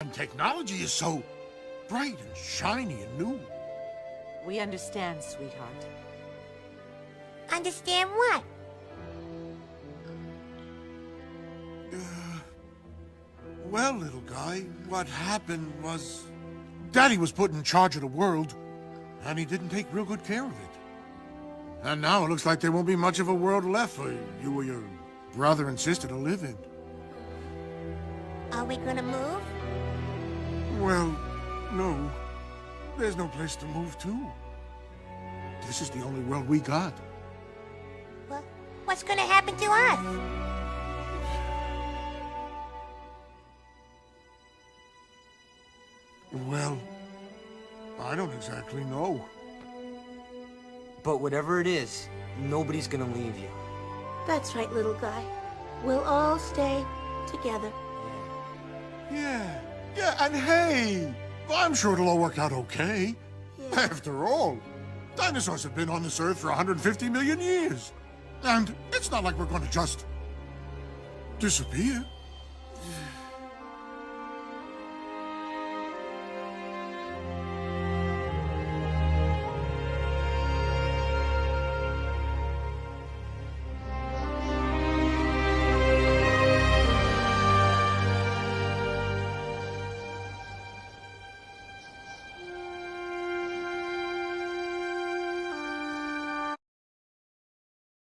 And technology is so bright and shiny and new. We understand, sweetheart. Understand what? Well, little guy, what happened was... Daddy was put in charge of the world, and he didn't take real good care of it. And now it looks like there won't be much of a world left for you or your brother and sister to live in. Are we gonna move? Well, no. There's no place to move to. This is the only world we got. Well, what's gonna happen to us? Well, I don't exactly know. But whatever it is, nobody's gonna leave you. That's right, little guy. We'll all stay together. Yeah, and hey, I'm sure it'll all work out okay. Yeah. After all, dinosaurs have been on this Earth for 150 million years. And it's not like we're going to just disappear.